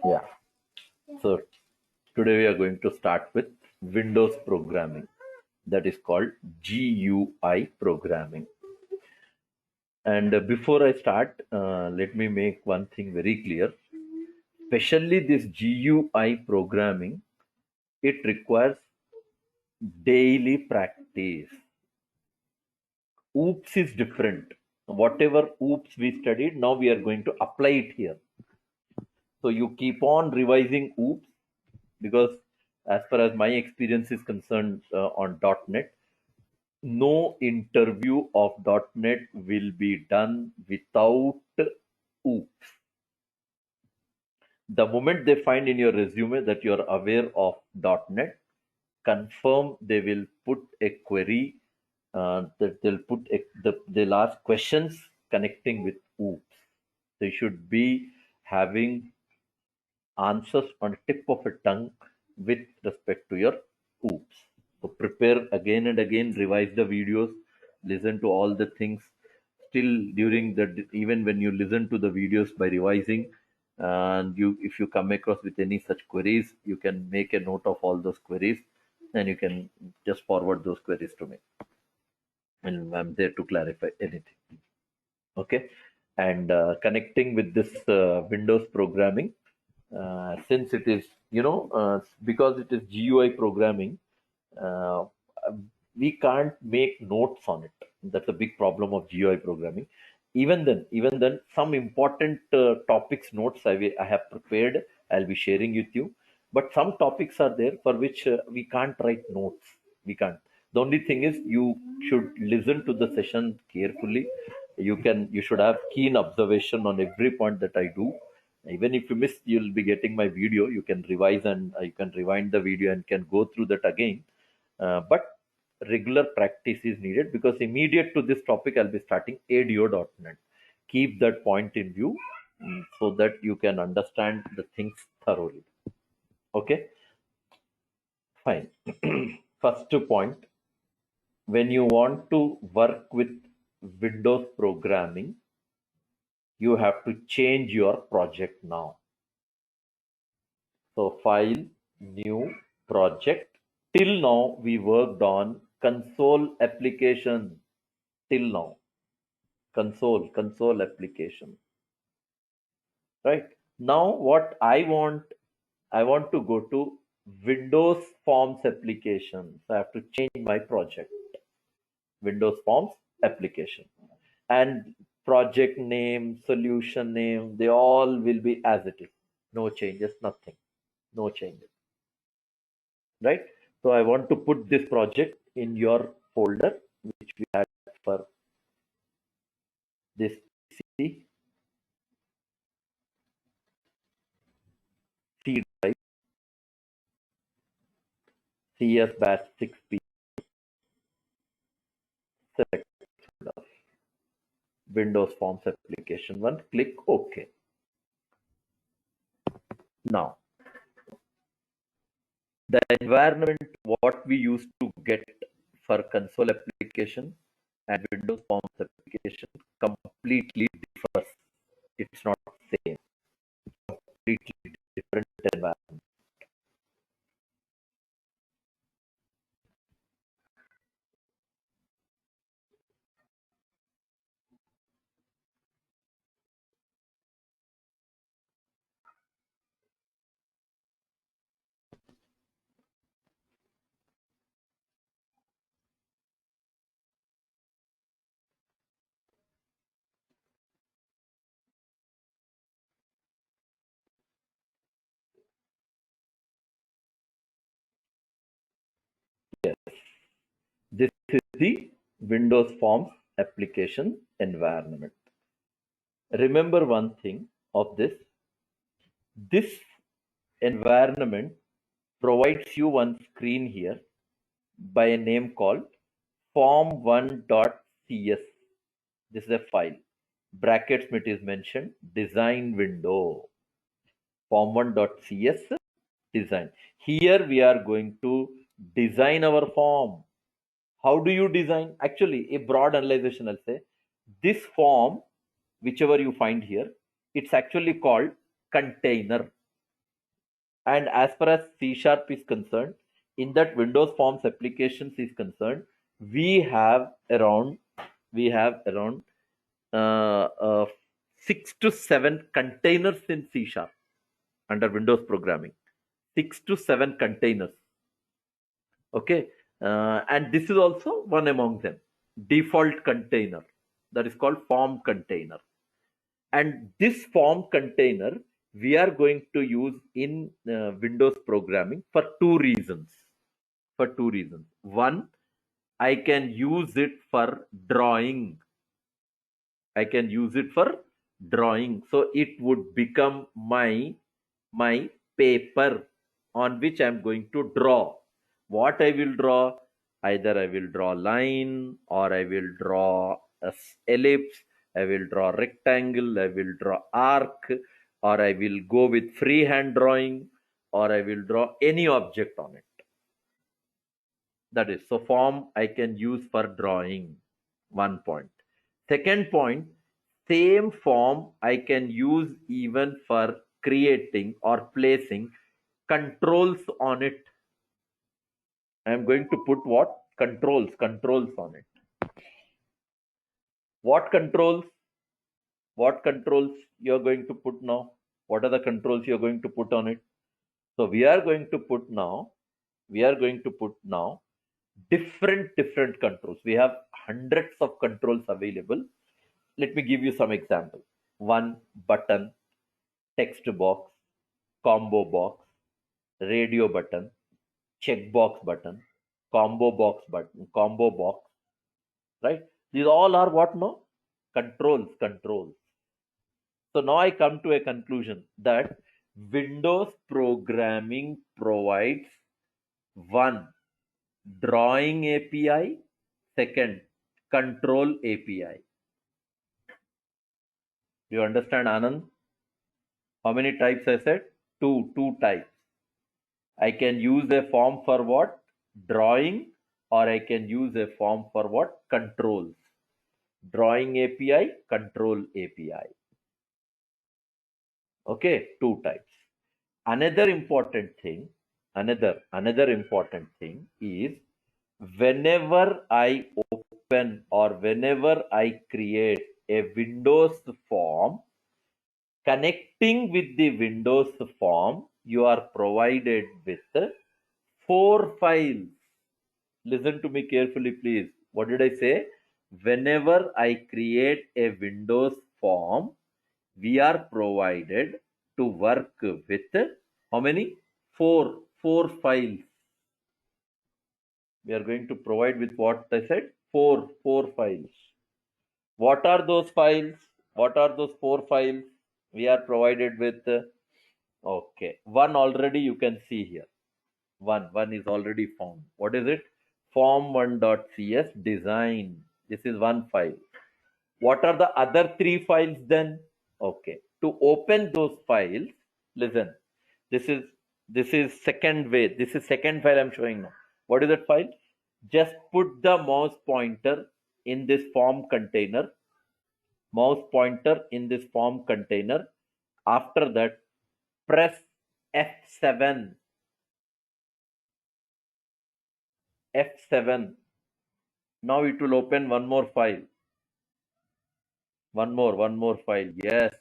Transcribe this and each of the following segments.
Yeah. So today we are going to start with Windows programming, that is called GUI programming. And before I start, let me make one thing very clear. Especially this GUI programming, it requires daily practice. Oops is different. Whatever oops we studied, now we are going to apply it here. So you keep on revising oops, because as far as my experience is concerned on .NET, no interview of .NET will be done without oops. The moment they find in your resume that you are aware of .NET, confirm they will put a query, that they'll ask questions connecting with oops. They should be having answers on the tip of a tongue with respect to your oops. So prepare again and again, revise the videos, listen to all the things. Still during the even when you listen to the videos by revising, and you if you come across with any such queries, you can make a note of all those queries, and you can just forward those queries to me, and I'm there to clarify anything. Okay. And connecting with this Windows programming, since it is because it is GUI programming, uh, we can't make notes on it. That's a big problem of GUI programming. Even then some important topics notes I have prepared, I'll be sharing with you. But some topics are there for which we can't write notes. We can't. The only thing is you should listen to the session carefully. You should have keen observation on every point that I do. Even if you miss, you'll be getting my video. You can revise, and you can rewind the video and can go through that again. But regular practice is needed, because immediate to this topic I'll be starting ADO.NET. Keep that point in view, so that you can understand the things thoroughly. Okay, fine. First point, when you want to work with Windows programming, you have to change your project now. So file, new project. Till now we worked on console application. Till now, console application. Right now, what I want to go to Windows Forms application. So I have to change my project. Windows Forms application, and project name, solution name, they all will be as it is. No changes, nothing. No changes. Right? So I want to put this project in your folder, which we had for this C, C drive, CS batch 6P, select folder, Windows Forms application 1, click OK. Now, the environment what we used to get for console application and Windows Forms application completely differs. It's not same. Completely different environment. Yes. This is the Windows Forms application environment. Remember one thing of this. This environment provides you one screen here by a name called form1.cs. This is a file. Brackets it is mentioned design window. Form1.cs design. Here we are going to design our form. How do you design? Actually, a broad analyzation, I'll say. This form, whichever you find here, it's actually called container. And as far as C# is concerned, in that Windows Forms applications is concerned, we have around uh, uh, 6 to 7 containers in C# under Windows programming. 6 to 7 containers. Okay, and this is also one among them. Default container, that is called form container. And this form container we are going to use in Windows programming for two reasons. One, I can use it for drawing. So it would become my paper on which I'm going to draw. What I will draw? Either I will draw line, or I will draw a ellipse, I will draw rectangle, I will draw arc, or I will go with freehand drawing, or I will draw any object on it. That is, so form I can use for drawing. One point. Second point, same form I can use even for creating or placing controls on it. I am going to put what? Controls on it. What controls? What controls you are going to put now? What are the controls you are going to put on it? So we are going to put now different controls. We have hundreds of controls available. Let me give you some example. One, button, text box, combo box, radio button, checkbox button, combo box, right? These all are what now? Controls. So now I come to a conclusion that Windows programming provides one, drawing API, second, control API. Do you understand, Anand? How many types I said? Two types. I can use a form for what? Drawing, or I can use a form for what? Controls. Drawing API, control API. Okay, two types. Another important thing is, whenever I open or whenever I create a Windows form, connecting with the Windows form, you are provided with 4 files. Listen to me carefully, please. What did I say? Whenever I create a Windows form, we are provided to work with how many? Four files. We are going to provide with what I said? Four files. What are those files? What are those 4 files we are provided with? Okay, one already you can see here. One is already found. What is it? Form1.cs design. This is one file. What are the other 3 files then? Okay, to open those files, listen. This is second way. This is second file I'm showing now. What is that file? Just put the mouse pointer in this form container. After that, press F7. F7. Now it will open one more file. One more file. Yes.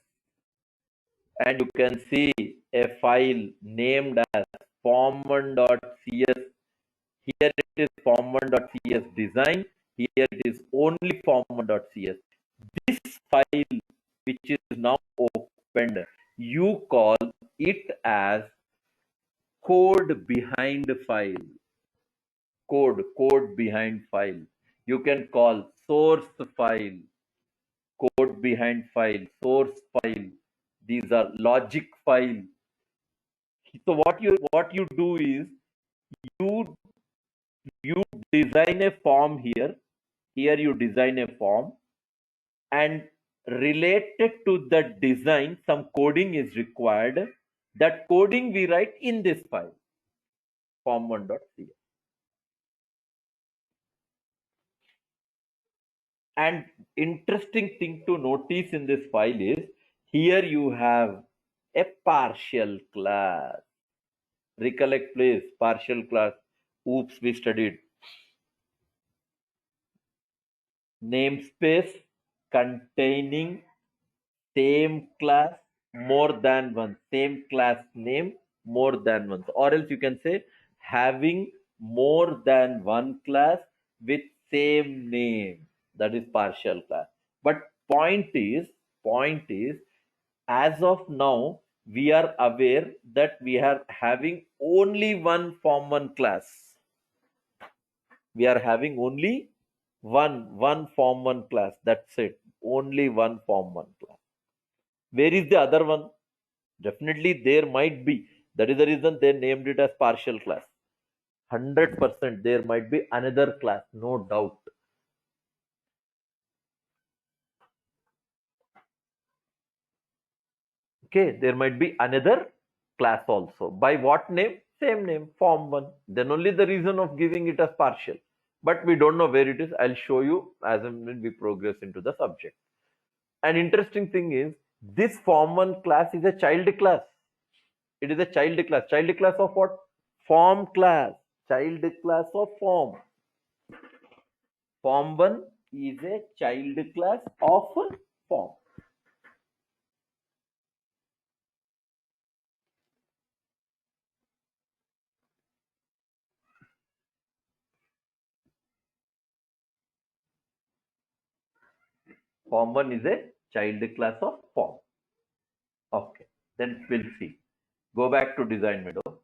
And you can see a file named as form1.cs. Here it is form1.cs design. Here it is only form1.cs. This file, which is now opened, you call it as code behind file. Code behind file. You can call source file, code behind file, source file. These are logic file. So what you do is, you design a form here. Here you design a form, and related to the design, some coding is required. That coding we write in this file, form1.cs. And interesting thing to notice in this file is, here you have a partial class. Recollect, please. Partial class. Oops, we studied. Namespace containing same class more than one. Same class name more than one. Or else you can say having more than one class with same name. That is partial class. But point is, as of now, we are aware that we are having only one form one class. We are having only one form one class. That's it. Only one form one class. Where is the other one? Definitely there might be. That is the reason they named it as partial class. 100% there might be another class, no doubt. Okay, there might be another class also. By what name? Same name, form one. Then only the reason of giving it as partial. But we don't know where it is. I'll show you as and when we progress into the subject. An interesting thing is this form one class is a child class. It is a child class. Child class of what? Form class. Child class of form. Form one is a child class of form. Form one is a child class of form. Okay, then we'll see. Go back to design window.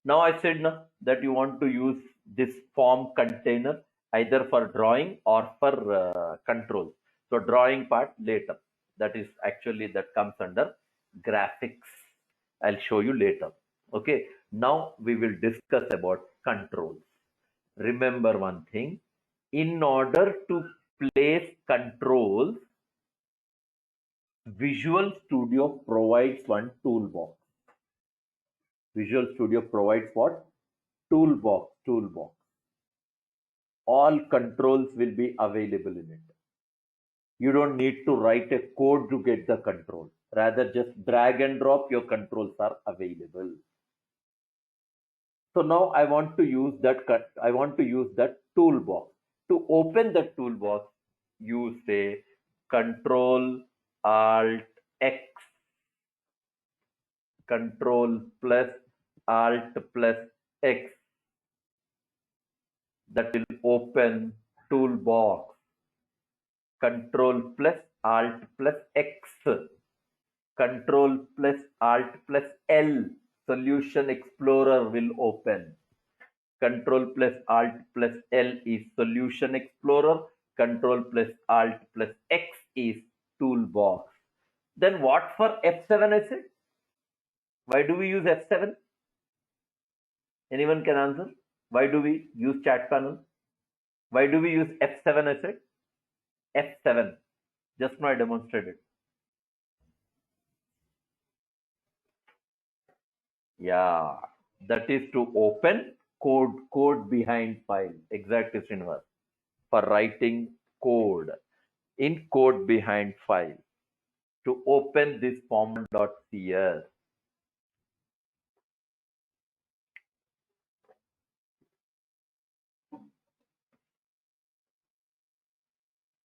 Now I said now that you want to use this form container either for drawing or for control. So drawing part later. That is actually that comes under graphics. I'll show you later. Okay. Now we will discuss about controls. Remember one thing. In order to place controls, Visual Studio provides one toolbox. Visual Studio provides what? Toolbox. All controls will be available in it. You don't need to write a code to get the control. Rather, just drag and drop, your controls are available. So now I want to use that toolbox. To open the toolbox, you say Control Alt X, Control plus Alt plus X. That will open toolbox. Control plus Alt plus X. Control plus Alt plus L. Solution Explorer will open. Control plus Alt plus L is Solution Explorer. Control plus Alt plus X is Toolbox. Then what for F7 I said? Why do we use F7? Anyone can answer? Why do we use chat panel? Why do we use F7 I said? F7. Just now I demonstrated. Yeah, that is to open code behind file. Exactly, Srinivas. For writing code in code behind file to open this form.cs.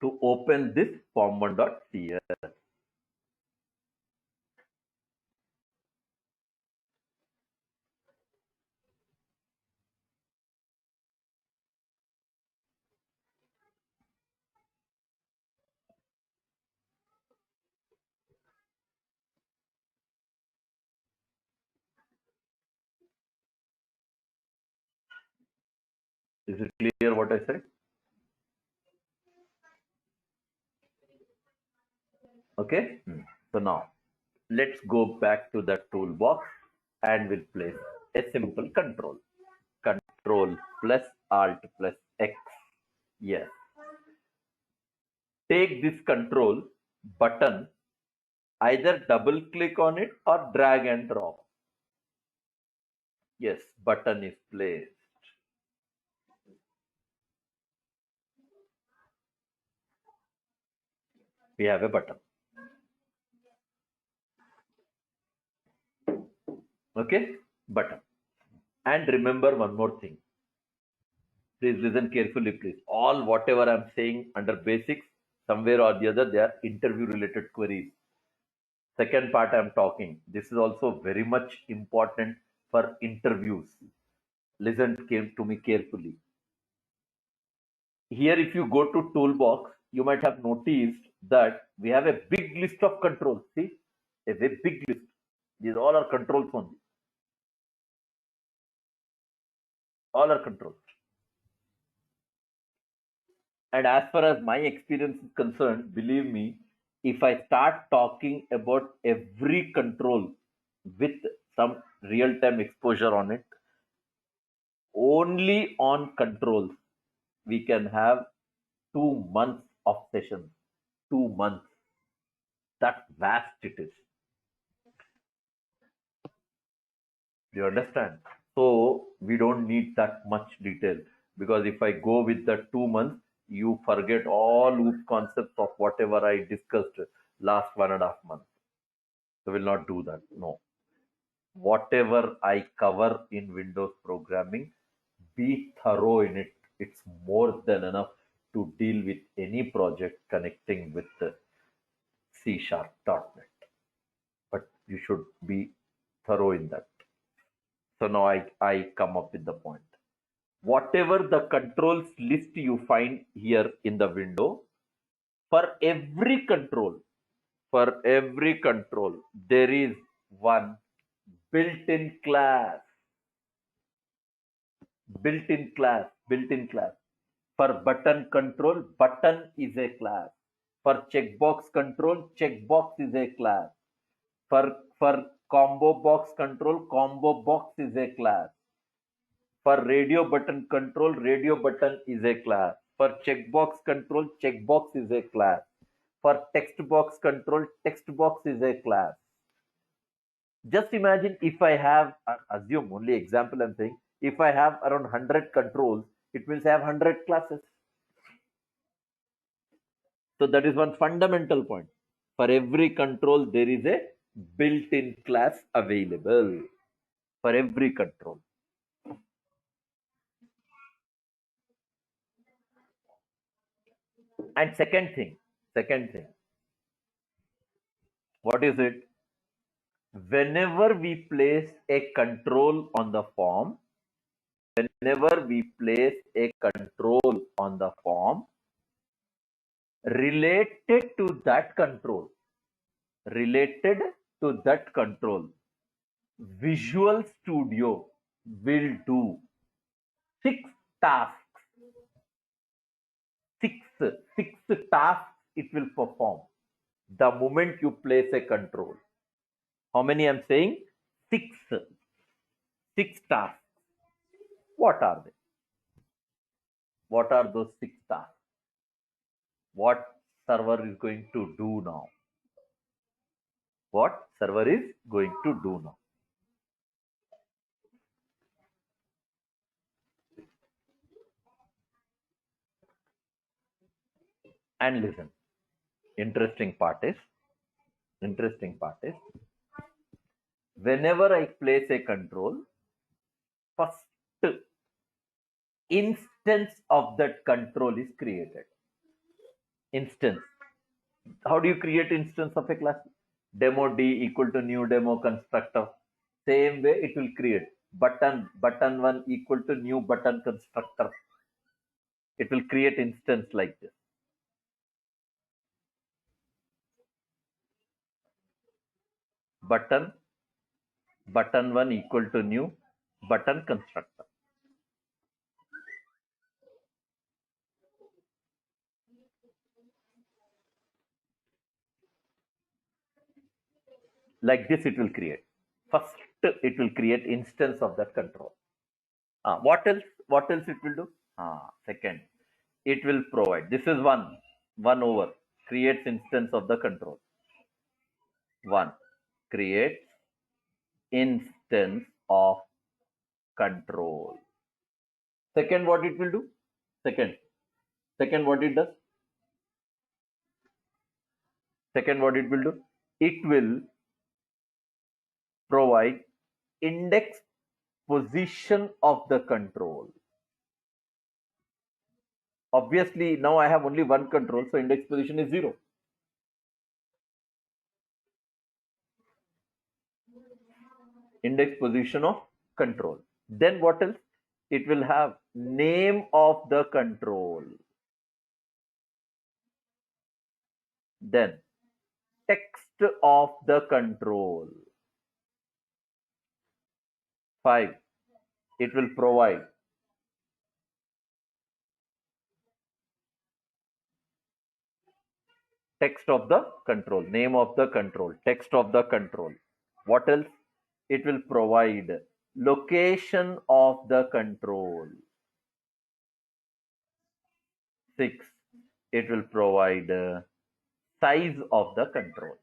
To open this form.cs. Is it clear what I said? Okay. So now let's go back to the toolbox and we'll place a simple control. Control plus Alt plus X. Yes. Take this control button, either double click on it or drag and drop. Yes, button is placed. We have a button. Okay, button. And remember one more thing. Please listen carefully, please. All whatever I'm saying under basics, somewhere or the other, they are interview related queries. Second part I'm talking. This is also very much important for interviews. Listen to me carefully. Here, if you go to toolbox, you might have noticed that we have a big list of controls. See, a very big list. These all are controls only. All are controls. And as far as my experience is concerned, believe me, if I start talking about every control with some real time exposure on it, only on controls, we can have 2 months of sessions. 2 months. That vast it is. Do you understand? So we don't need that much detail, because if I go with the 2 months, you forget all loop concepts of whatever I discussed last 1.5 months. So we'll not do that. No. Whatever I cover in Windows programming, be thorough in it. It's more than enough to deal with any project connecting with the C#.NET. But you should be thorough in that. So now I come up with the point. Whatever the controls list you find here in the window, for every control, there is one built-in class. Built-in class. For button control, button is a class. For checkbox control, checkbox is a class. For combo box control, combo box is a class. For radio button control, radio button is a class. For checkbox control, checkbox is a class. For text box control, text box is a class. Just imagine if I have, assume only example I'm saying, if I have around 100 controls, it means I have 100 classes. So that is one fundamental point. For every control, there is a built-in class available for every control. And second thing, what is it? Whenever we place a control on the form, related to that control, Visual Studio will do six tasks. Six tasks it will perform the moment you place a control. How many I'm saying? Six tasks. What are they? What are those six tasks? What server is going to do now? What server is going to do now? And listen, interesting part is whenever I place a control, first instance of that control is created. Instance. How do you create instance of a class? Demo D equal to new demo constructor. Same way it will create button 1 equal to new button constructor. It will create instance like this. Button 1 equal to new button constructor. Like this it will create. First it will create instance of that control. What else it will do? Second, it will provide. This is one over creates instance of the control. One creates instance of control. Second, what it will do? Second, what it does? Second, what it will do? It will provide index position of the control. Obviously, now I have only one control, so index position is 0. Index position of control. Then what else? It will have name of the control. Then text of the control. 5. It will provide text of the control, name of the control, text of the control. What else? It will provide location of the control. 6. It will provide size of the control.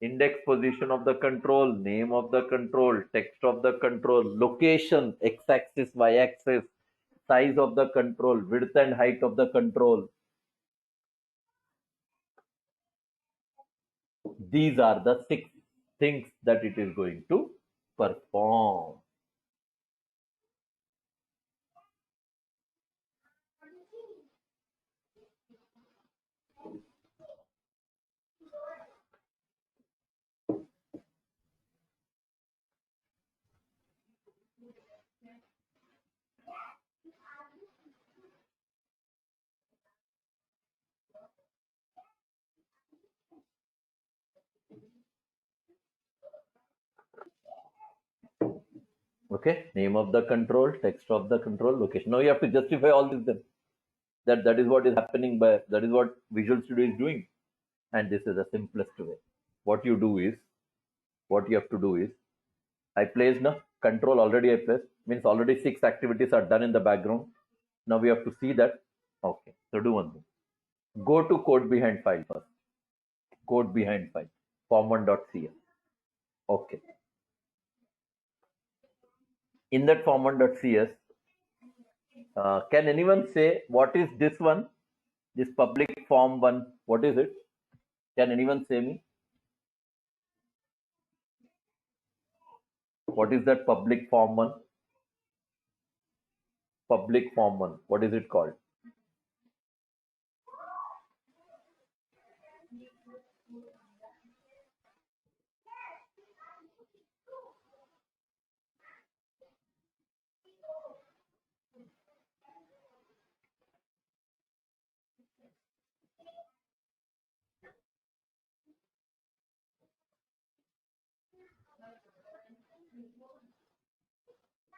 Index position of the control, name of the control, text of the control, location, x-axis, y-axis, size of the control, width and height of the control. These are the 6 things that it is going to perform. Okay, name of the control, text of the control, location. Now you have to justify all this then. That is what is happening by that is what Visual Studio is doing. And this is the simplest way. What you have to do is I placed now control already I placed, means already 6 activities are done in the background. Now we have to see that. Okay, so do one thing. Go to code behind file first. Code behind file, form1.cf. Okay. In that form1.cs, can anyone say what is this one? This public form one, what is it? Can anyone say me? What is that public form one? Public form one, what is it called?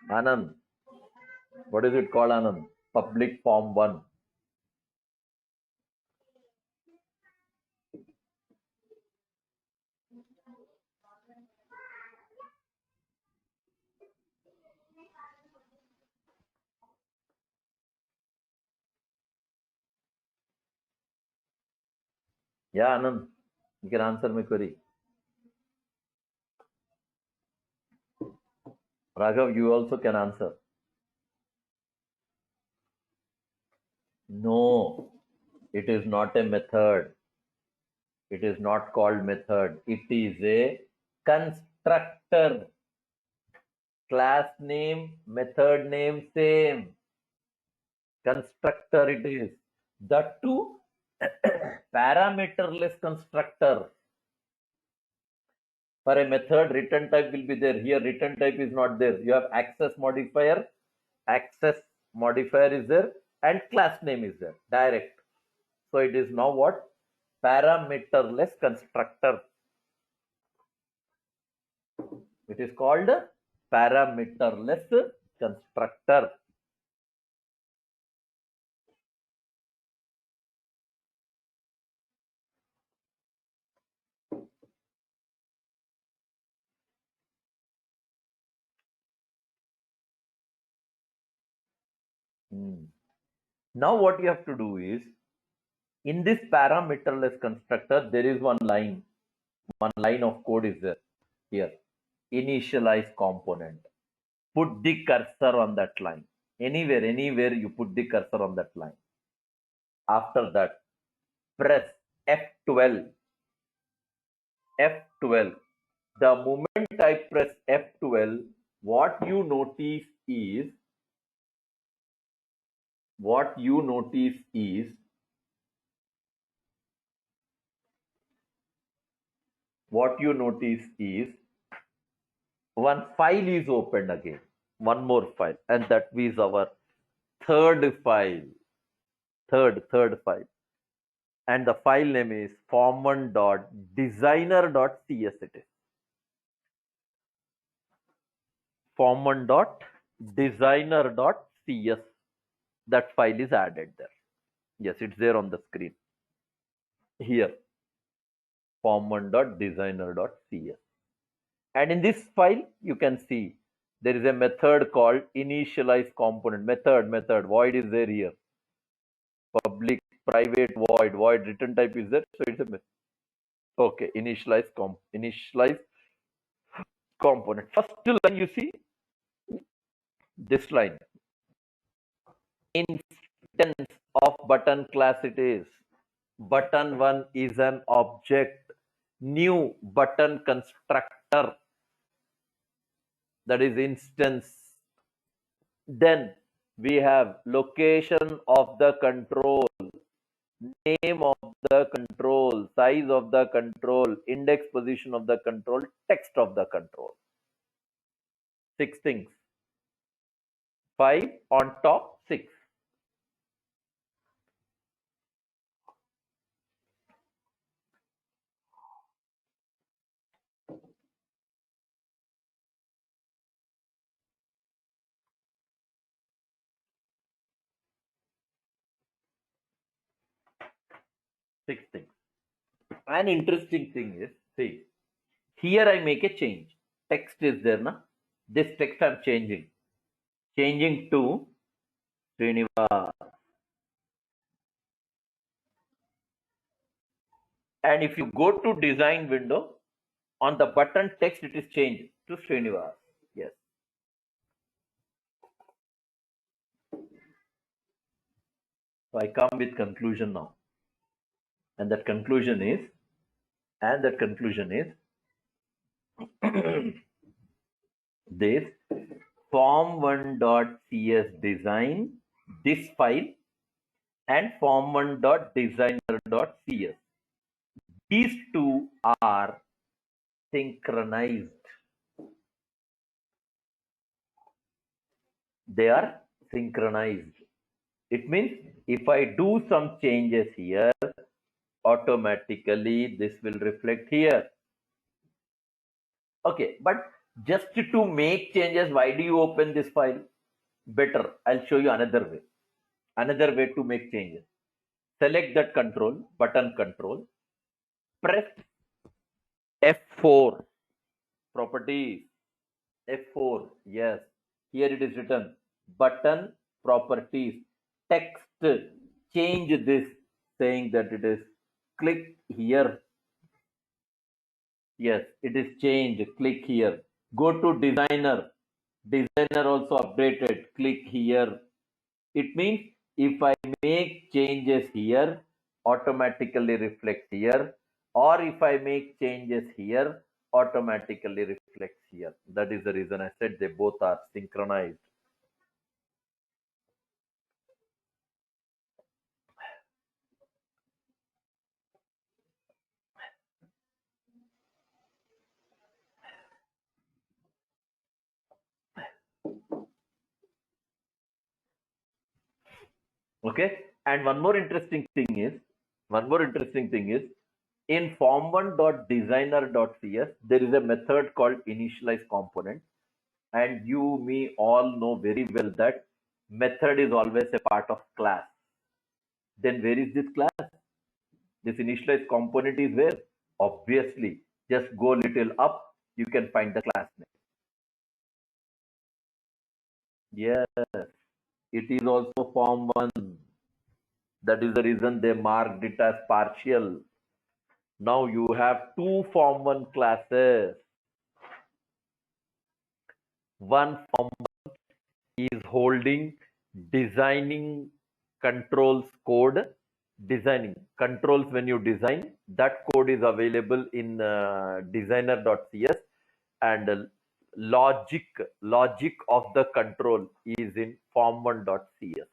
Anand, what is it called, Anand? Public form one. Yeah, Anand, you can answer my query. Raghav, you also can answer. No, it is not a method. It is not called method. It is a constructor. Class name, method name, same. Constructor it is. That too, parameterless constructor. For a method, return type will be there. Here, return type is not there. You have access modifier. Access modifier is there. And class name is there. Direct. So it is now what? Parameterless constructor. It is called parameterless constructor. Now what you have to do is, in this parameterless constructor, there is one line of code is there here. Initialize component. Put the cursor on that line. Anywhere you put the cursor on that line. After that, press F12. F12. The moment I press F12, what you notice is what you notice is what you notice is one file is opened again, one more file, and that is our third file, third file, and the file name is form1.designer.cs. It is form1.designer.cs. That file is added there. Yes, it's there on the screen here, form1.designer.cs. And in this file, you can see there is a method called initialize component. Method, void is there here. Public, private, void return type is there. So it's a method. Okay, initialize component. First line you see, this line. Instance of button class it is. Button 1 is an object. New button constructor. That is instance. Then we have location of the control, name of the control, size of the control, index position of the control, text of the control. 6 things. 5 on top, 6. Six things. An interesting thing is, see, here I make a change. Text is there, na? This text I'm changing. Changing to Srinivas. And if you go to design window, on the button text it is changed to Srinivas. Yes. So I come with conclusion now. And that conclusion is this form1.cs design, this file, and form1.designer.cs. These two are synchronized. They are synchronized. It means if I do some changes here, automatically this will reflect here. Okay, but just to make changes, why do you open this file? Better, I'll show you another way. Another way to make changes. Select that control, button control, press F4, properties, F4, yes. Here it is written, button properties, text, change this, saying that it is click here. Yes, it is changed, click here. Go to designer, designer also updated, click here. It means if I make changes here, automatically reflect here, or if I make changes here, automatically reflects here. That is the reason I said they both are synchronized. Okay, and one more interesting thing is in form1.designer.cs there is a method called initialize component, and you me all know very well that method is always a part of class. Then where is this class? This initialize component is where? Obviously, just go little up, you can find the class name. Yes, it is also form 1. That is the reason they marked it as partial. Now you have two form 1 classes. One form 1 is holding designing controls code. Designing controls, when you design, that code is available in designer.cs, and logic of the control is in form1.cs.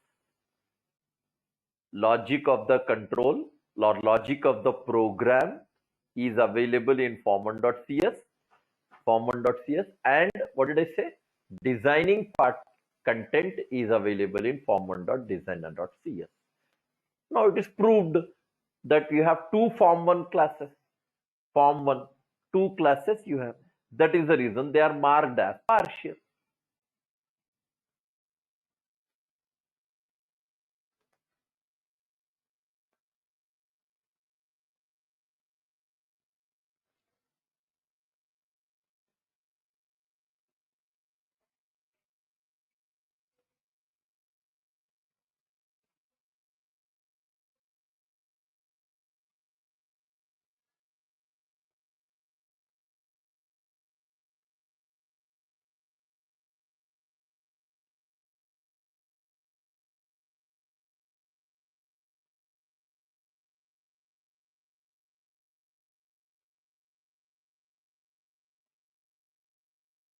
Logic of the control or logic of the program is available in form1.cs, and what did I say? Designing part content is available in form1.designer.cs. Now it is proved that you have two form1 classes. Form1, two classes you have. That is the reason they are marked as partial.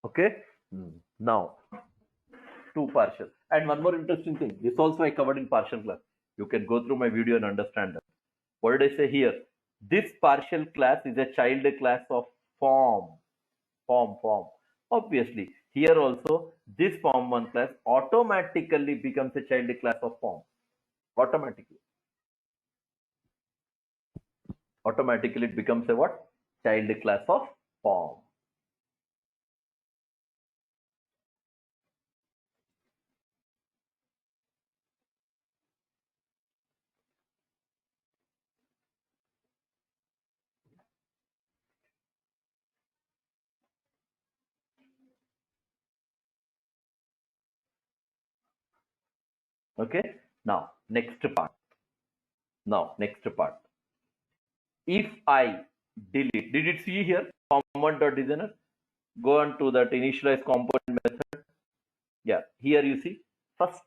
Okay. Now, two partial. And one more interesting thing. This also I covered in partial class. You can go through my video and understand that. What did I say here? This partial class is a child class of form. Form. Obviously, here also this form1 class automatically becomes a child class of form. Automatically. Automatically it becomes a what? Child class of form. Okay. Now next part. If I delete, did it see here form1.designer? Go on to that initialize component method. Yeah, here you see first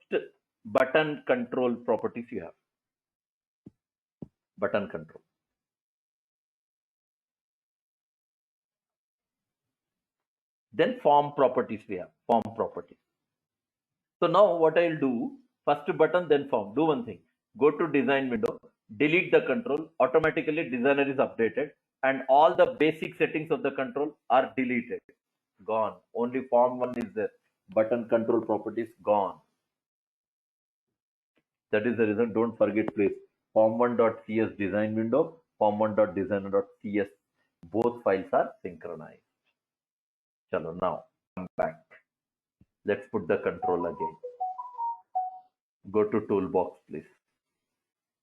button control properties you have. Button control. Then form properties we have. Form properties. So now what I'll do, first button, then form. Do one thing. Go to design window, delete the control, automatically designer is updated, and all the basic settings of the control are deleted. Gone. Only form1 is there. Button control properties gone. That is the reason, don't forget please. Form1.cs design window, form1.designer.cs, both files are synchronized. Chalo, now come back. Let's put the control again. Go to toolbox please.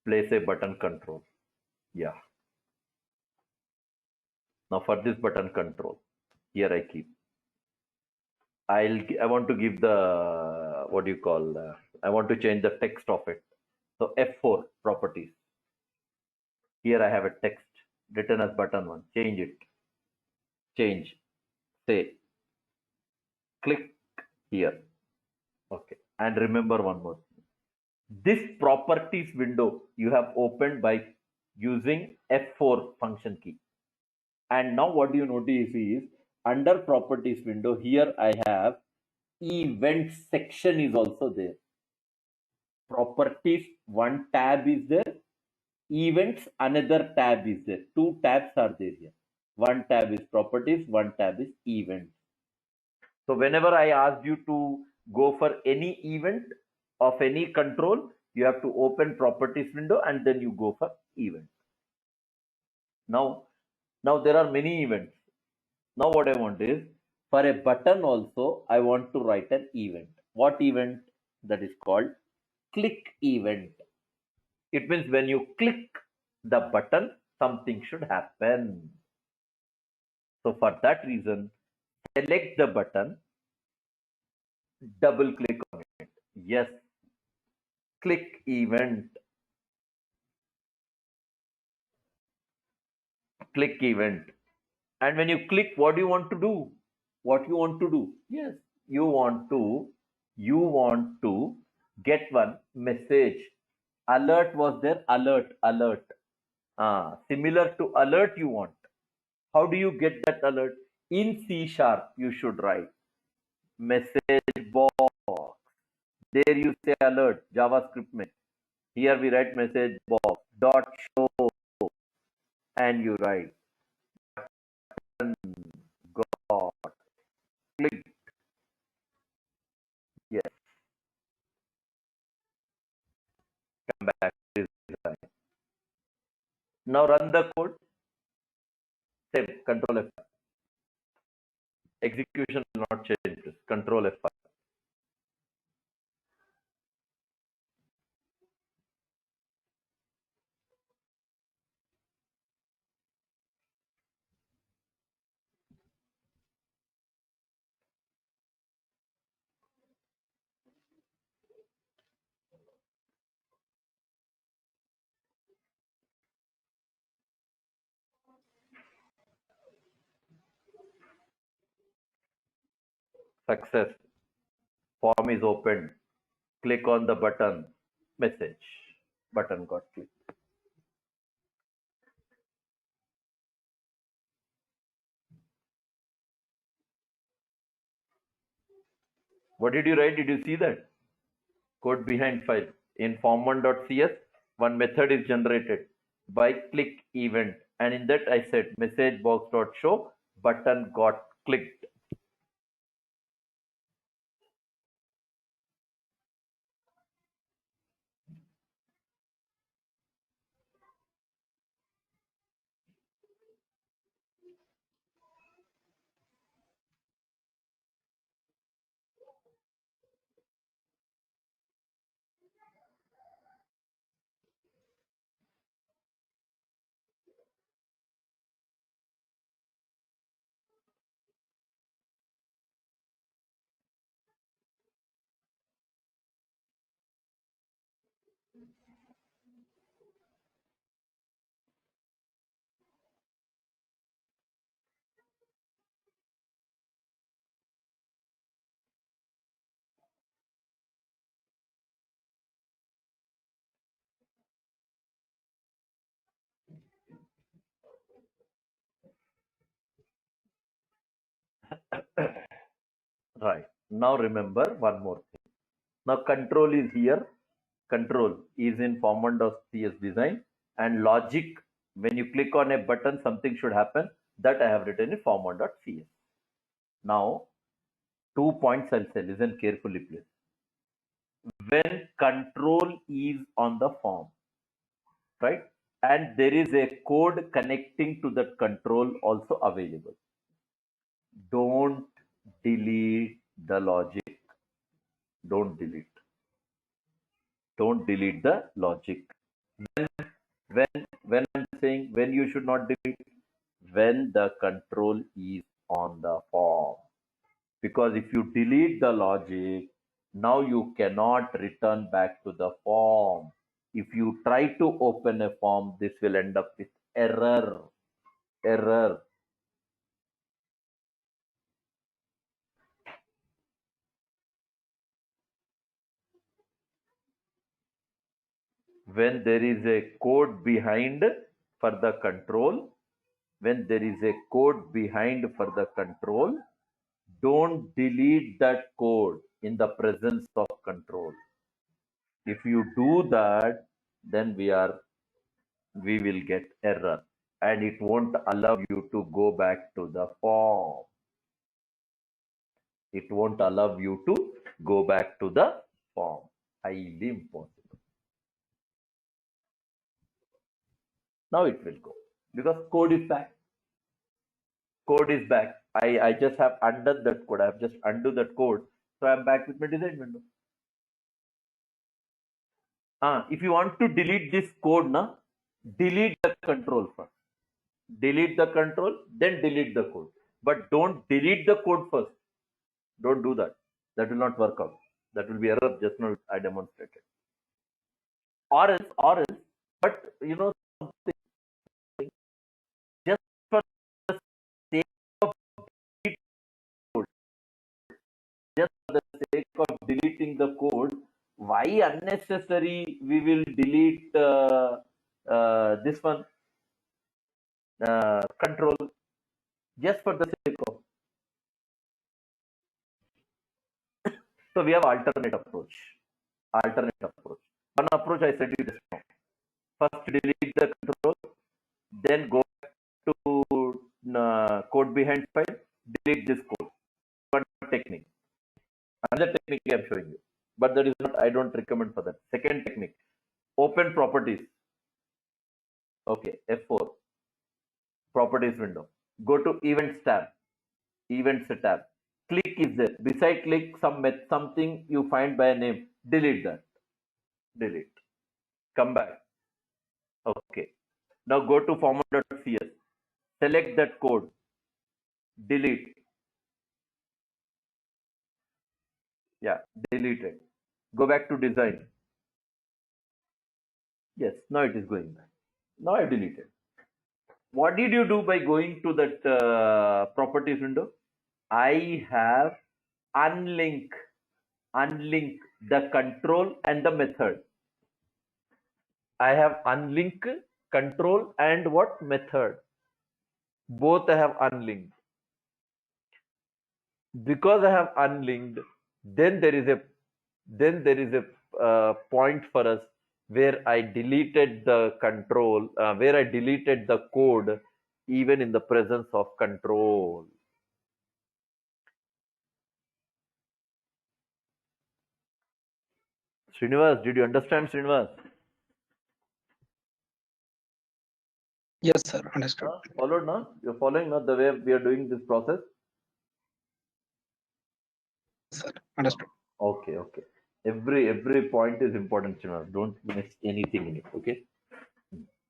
Place a button control. Yeah. Now for this button control, here I keep. I want to give the what do you call? I want to change the text of it. So F4 properties. Here I have a text written as button one. Change it. Change. Say. Click here. Okay. And remember one more. This properties window you have opened by using F4 function key. And now what you notice is under properties window, here I have events section is also there. Properties, one tab is there. Events, another tab is there. Two tabs are there here. One tab is properties, one tab is events. So whenever I ask you to go for any event of any control, you have to open properties window and then you go for event. Now there are many events. Now what I want is, for a button also, I want to write an event. What event? That is called click event. It means when you click the button, something should happen. So for that reason, select the button, double click on it. Yes, click event. Click event. And when you click, what do you want to do? What you want to do? Yes, you want to get one message. Alert was there. Alert. Similar to alert you want. How do you get that alert? In C sharp, you should write message box. There you say alert, JavaScript में. Here we write message box dot show and you write got click. Yes, come back to this line. Now run the code. Same control F. Execution will not change this. Control F5. Success. Form is opened. Click on the button. Message. Button got clicked. What did you write? Did you see that? Code behind file. In form1.cs, one method is generated by click event. And in that I said message box.show button got clicked. Right. Now remember one more thing. Now control is here. Control is in form1.cs design and logic. When you click on a button, something should happen. That I have written in form1.cs. Now 2 points I'll say. Listen carefully, please. When control is on the form, right? And there is a code connecting to that control also available. Don't delete the logic. Don't delete. Don't delete the logic. When I'm saying when you should not delete, when the control is on the form. Because if you delete the logic, now you cannot return back to the form. If you try to open a form, this will end up with error. Error. When there is a code behind for the control, when there is a code behind for the control, don't delete that code in the presence of control. If you do that, then we will get error and it won't allow you to go back to the form. It won't allow you to go back to the form. Highly impossible. Now it will go because code is back. Code is back. I just have undone that code. I have just undo that code. So I'm back with my design window. If you want to delete this code, delete the control first. Delete the control, then delete the code. But don't delete the code first. Don't do that. That will not work out. That will be error. Just now I demonstrated. Or else, but you know something, just for the sake of delete code, just for the sake of deleting the code, why unnecessary we will delete this one control? just for the sake of. So we have alternate approach. Alternate approach. One approach I said you just now. First delete the control, then go to code behind file, delete this code. One technique. Another technique I am showing you, but that is not. I don't recommend for that. Second technique: open properties. Okay, F4 properties window. Go to events tab. Events tab. Click is there. Beside click, something you find by a name. Delete that. Delete. Come back. Okay. Now go to format.cs. Select that code. Delete. Yeah, delete it. Go back to design. Yes, now it is going back. Now I deleted. What did you do by going to that properties window? I have unlink the control and the method. I have unlink control and what method? Both I have unlinked. Because I have unlinked, then there is a point for us where I deleted the control, where I deleted the code, even in the presence of control. Srinivas, did you understand, Srinivas? Yes, sir. Understood. Followed now? You're following not the way we are doing this process? Sir, understood. Okay, okay. Every point is important, Srinivas. Don't miss anything in it. Okay.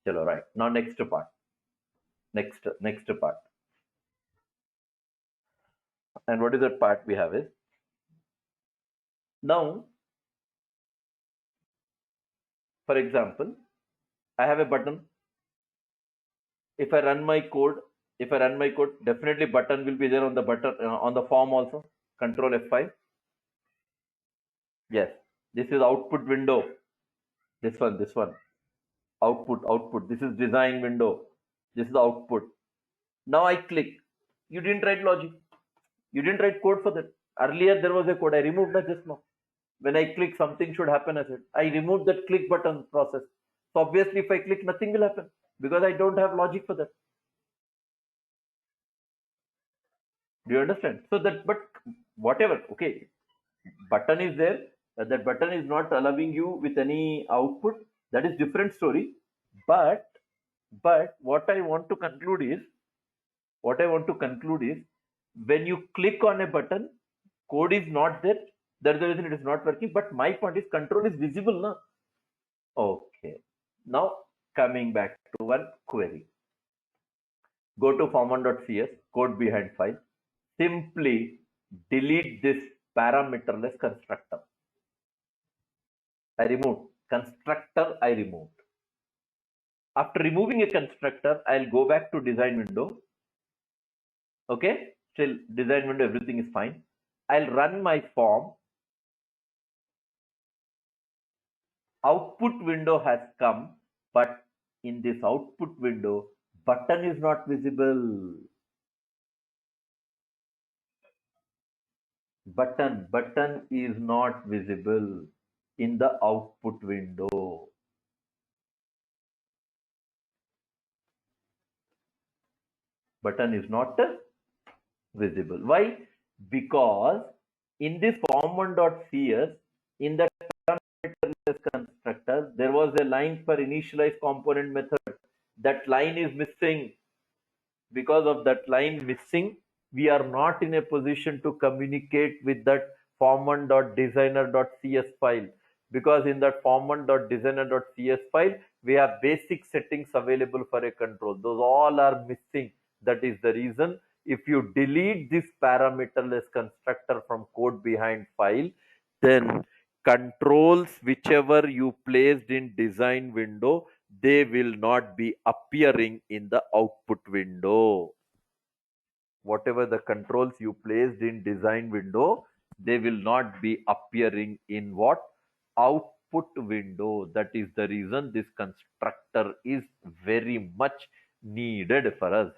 Chalo, right. Now next part. Next part. And what is that part we have is now, for example, I have a button. If I run my code, definitely button will be there on the button on the form also. Control F5. Yes, this is output window. This one. Output. This is design window. This is the output. Now I click. You didn't write logic. You didn't write code for that. Earlier there was a code. I removed that just now. When I click, something should happen. I said I removed that click button process. So obviously, if I click, nothing will happen because I don't have logic for that. Do you understand? So that, but whatever, okay, button is there. That button is not allowing you with any output. That is different story. But what I want to conclude is, when you click on a button, code is not there. That's the reason it is not working. But my point is, control is visible, na? Okay. Now coming back to one query. Go to format.cs, code behind file. Simply delete this parameterless constructor. I removed. Constructor I removed. After removing a constructor, I'll go back to design window. Okay, still design window, everything is fine. I'll run my form. Output window has come, but in this output window, button is not visible. Button is not visible in the output window. Button is not visible. Why? Because in this form1.cs, in the parameterless constructor, there was a line for initialize component method. That line is missing. Because of that line missing, we are not in a position to communicate with that form1.designer.cs file. Because in that form1.designer.cs file, we have basic settings available for a control. Those all are missing. That is the reason. If you delete this parameterless constructor from code behind file, then controls whichever you placed in design window, they will not be appearing in the output window. Whatever the controls you placed in design window, they will not be appearing in what? Output window. That is the reason this constructor is very much needed for us.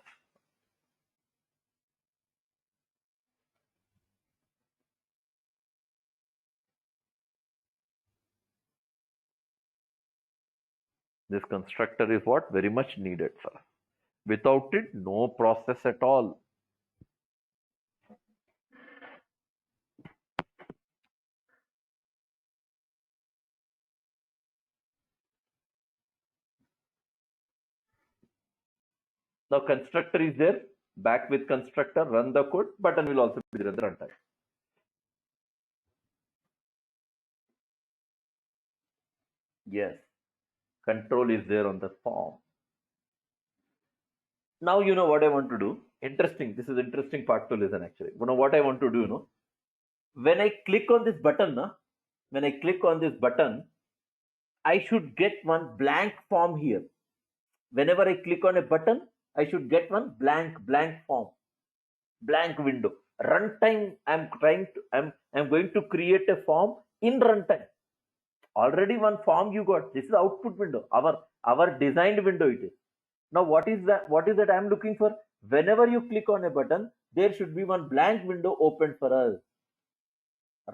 This constructor is what? Very much needed, sir. Without it, no process at all. Now constructor is there, back with constructor, run the code, button will also be there at the runtime. Yes, control is there on the form. Now you know what I want to do. Interesting, this is interesting part to listen actually. You know what I want to do, you know. When I click on this button, when I click on this button, I should get one blank form here. Whenever I click on a button, I should get one blank form, blank window. Runtime, I'm going to create a form in runtime. Already one form you got. This is output window, our designed window it is. Now what is that I'm looking for? Whenever you click on a button, there should be one blank window opened for us.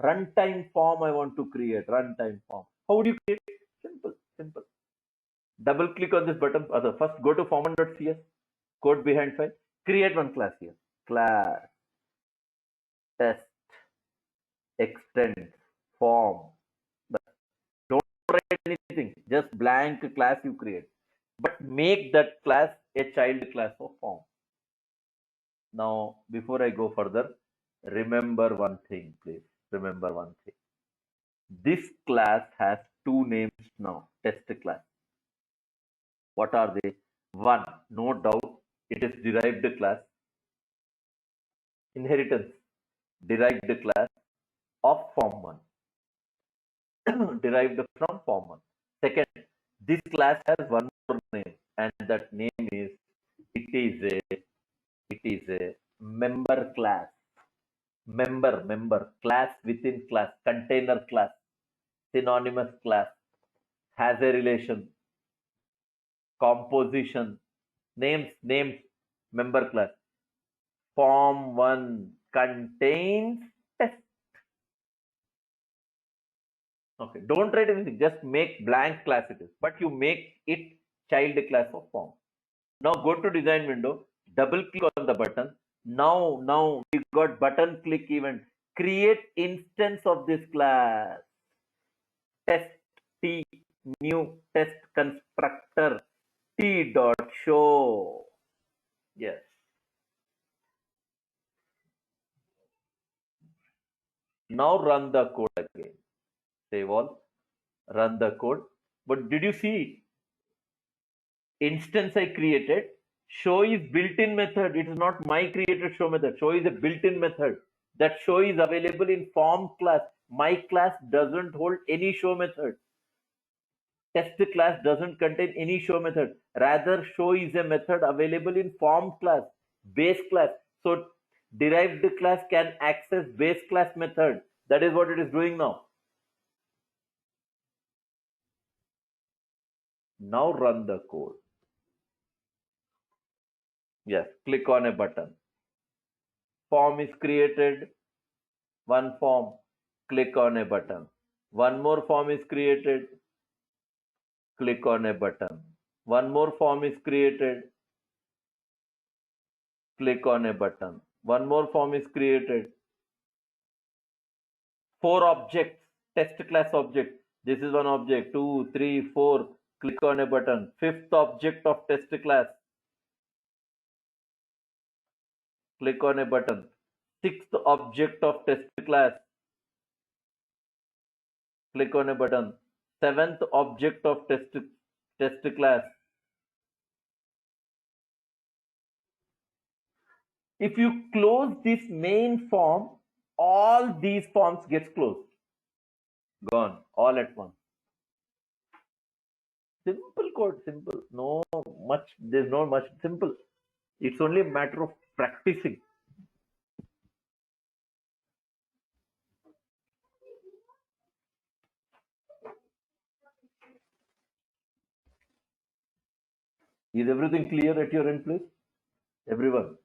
Runtime form I want to create. Runtime form. How would you create? Simple. Double click on this button. First go to form1.cs, code behind file. Create one class here. Class test extend form. Don't write anything. Just blank class you create. But make that class a child class of form. Now, before I go further, remember one thing, please. Remember one thing. This class has two names now. Test class. What are they? One, no doubt, it is derived class. Inheritance, derived class of form1. Derived from form1. Second, this class has one more name, and that name is it is a member class. Member class within class, container class, synonymous class, has a relation, composition, names, member class. Form1 contains test. Okay, don't write anything, just make blank class it is, but you make it child class of form. Now go to design window, double click on the button. Now we got button click event. Create instance of this class. Test T new test constructor T dot show. Yes. Now run the code again. Save all. Run the code. But did you see instance I created? Show is built-in method. It is not my created show method. Show is a built-in method. That show is available in form class. My class doesn't hold any show method. Test class doesn't contain any show method. Rather, show is a method available in form class, base class. So derived class can access base class method. That is what it is doing now. Now run the code. Yes, click on a button. Form is created. One form. Click on a button. One more form is created. Click on a button. One more form is created. Click on a button. One more form is created. 4 objects, test class object. This is one object, 2, 3, 4. Click on a button. 5th object of test class. Click on a button. 6th object of test class. Click on a button. 7th object of test class. If you close this main form, all these forms gets closed. Gone, all at once. Simple code, simple. No much, there's no much simple. It's only a matter of practicing. Is everything clear at your end, please? Everyone?